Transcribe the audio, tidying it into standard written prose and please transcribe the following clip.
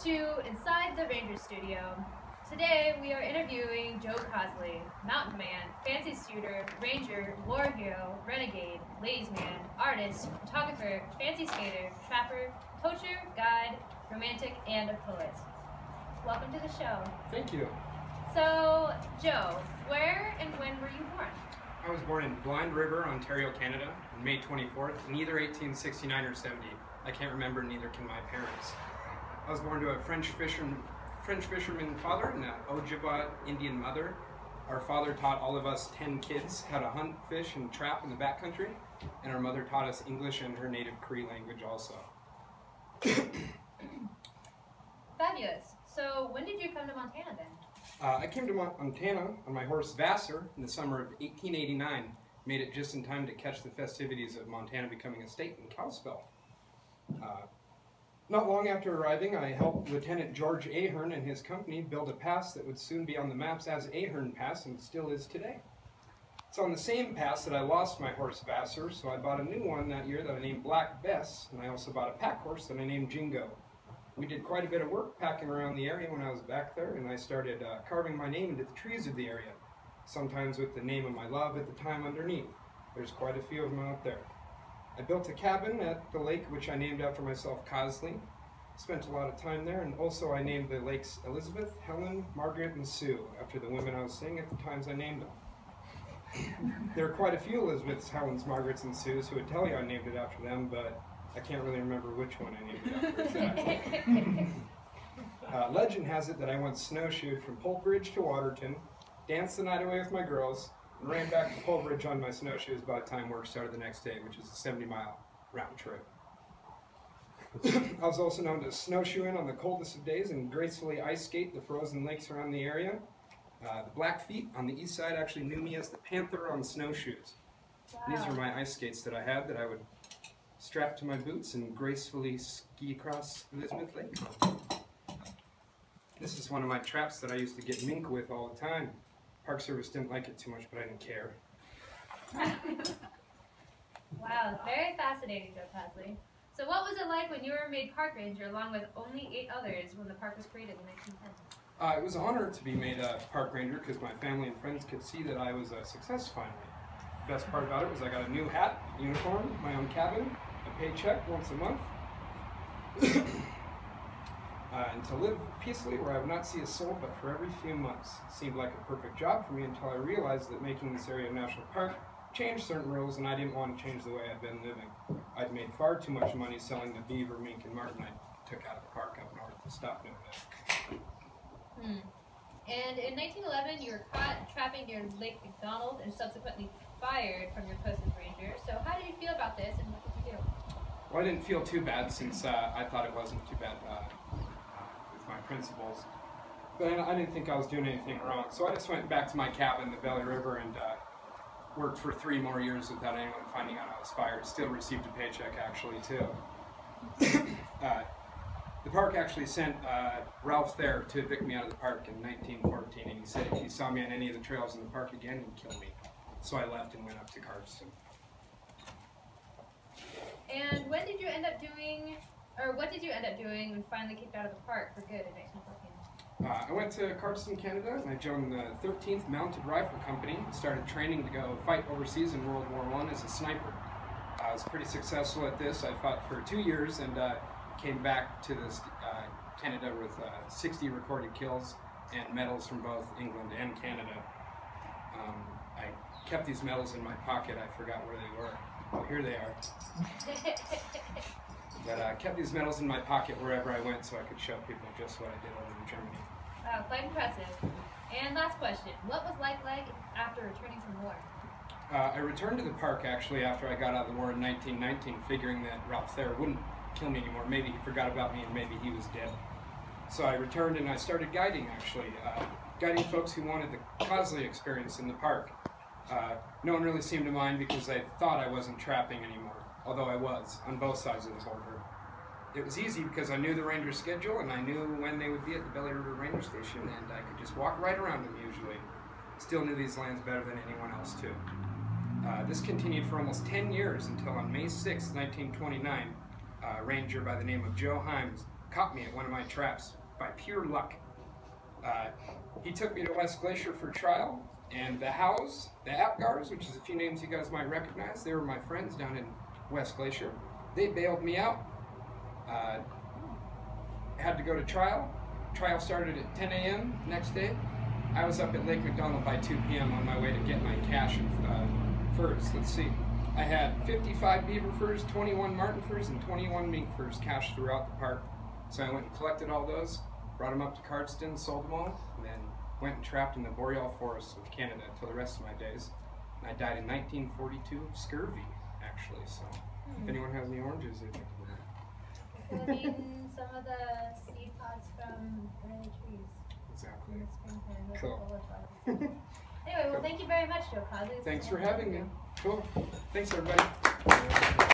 to Inside the Ranger Studio. Today we are interviewing Joe Cosley, mountain man, fancy shooter, ranger, war hero, renegade, ladies man, artist, photographer, fancy skater, trapper, poacher, guide, romantic, and a poet. Welcome to the show. Thank you. So, Joe, where and when were you born? I was born in Blind River, Ontario, Canada, on May 24th, in either 1869 or 70. I can't remember, neither can my parents. I was born to a French fisherman father and an Ojibwa Indian mother. Our father taught all of us 10 kids how to hunt, fish, and trap in the backcountry, and our mother taught us English and her native Cree language also. Fabulous. So, when did you come to Montana then? I came to Montana on my horse Vassar in the summer of 1889. Made it just in time to catch the festivities of Montana becoming a state in Kalispell. Not long after arriving, I helped Lieutenant George Ahern and his company build a pass that would soon be on the maps as Ahern Pass and still is today. It's on the same pass that I lost my horse Vassar, so I bought a new one that year that I named Black Bess, and I also bought a pack horse that I named Jingo. We did quite a bit of work packing around the area when I was back there, and I started carving my name into the trees of the area, sometimes with the name of my love at the time underneath. There's quite a few of them out there. I built a cabin at the lake, which I named after myself, Cosley. Spent a lot of time there, and also I named the lakes Elizabeth, Helen, Margaret, and Sue, after the women I was seeing at the times I named them. There are quite a few Elizabeths, Helens, Margarets, and Sues who would tell you I named it after them, but I can't really remember which one I named it after exactly. Legend has it that I once snowshoed from Polkridge to Waterton, danced the night away with my girls, and ran back to Polkridge on my snowshoes by the time work started the next day, which is a 70-mile round trip. I was also known to snowshoe in on the coldest of days and gracefully ice skate the frozen lakes around the area. The Blackfeet on the east side actually knew me as the Panther on snowshoes. Wow. These were my ice skates that I had that I would strap to my boots and gracefully ski across Elizabeth Lake. This is one of my traps that I used to get mink with all the time. Park Service didn't like it too much, but I didn't care. Wow, very fascinating, Joe Cosley. So what was it like when you were made park ranger along with only 8 others when the park was created in 1910? It was an honor to be made a park ranger because my family and friends could see that I was a success finally. The best part about it was I got a new hat, uniform, my own cabin, a paycheck once a month, and to live peacefully where I would not see a soul but for every few months. It seemed like a perfect job for me until I realized that making this area a national park changed certain rules, and I didn't want to change the way I'd been living. I'd made far too much money selling the beaver, mink, and marten I took out of the park up north to stop doing that. And in 1911, you were caught trapping near Lake McDonald and subsequently fired from your post as ranger. So how did you feel about this, and what did you do? Well, I didn't feel too bad since I thought it wasn't too bad with my principals. But I didn't think I was doing anything wrong. So I just went back to my cabin, the Belly River, and worked for 3 more years without anyone finding out I was fired. Still received a paycheck, actually, too. The park actually sent Ralph there to evict me out of the park in 1914, and he said if he saw me on any of the trails in the park again, he'd kill me. So I left and went up to Cardston. And when did you end up doing, or what did you end up doing when finally kicked out of the park for good in 1914? I went to Cardston, Canada, and I joined the 13th Mounted Rifle Company and started training to go fight overseas in World War I as a sniper. I was pretty successful at this. I fought for 2 years and came back to this Canada with 60 recorded kills and medals from both England and Canada. I kept these medals in my pocket. I forgot where they were. Oh, here they are. But I kept these medals in my pocket wherever I went so I could show people just what I did over in Germany. Wow, quite impressive. And last question, what was life like after returning from war? I returned to the park actually after I got out of the war in 1919, figuring that Ralph Thayer wouldn't kill me anymore. Maybe he forgot about me and maybe he was dead. So I returned and I started guiding actually, guiding folks who wanted the Cosley experience in the park. No one really seemed to mind because they thought I wasn't trapping anymore, although I was, on both sides of the border. It was easy because I knew the ranger schedule and I knew when they would be at the Belly River Ranger Station, and I could just walk right around them usually. Still knew these lands better than anyone else too. This continued for almost 10 years until on May 6, 1929, a ranger by the name of Joe Himes caught me at one of my traps by pure luck. He took me to West Glacier for trial, and the Hows, the Apgars, which is a few names you guys might recognize, they were my friends down in West Glacier. They bailed me out. Had to go to trial. Trial started at 10 a.m. next day. I was up at Lake McDonald by 2 p.m. on my way to get my cache of furs. Let's see. I had 55 beaver furs, 21 marten furs, and 21 mink furs cached throughout the park. So I went and collected all those, brought them up to Cardston, sold them all, and then went and trapped in the boreal forests of Canada till the rest of my days. And I died in 1942 of scurvy, actually. So if anyone has any oranges, they'd like to Could have eaten some of the seed pods from early trees. Exactly. In the springtime. Those Cool. are full of bugs. Anyway, well, thank you very much, Joe Cosley. Thanks for having me. Cool. Thanks, everybody.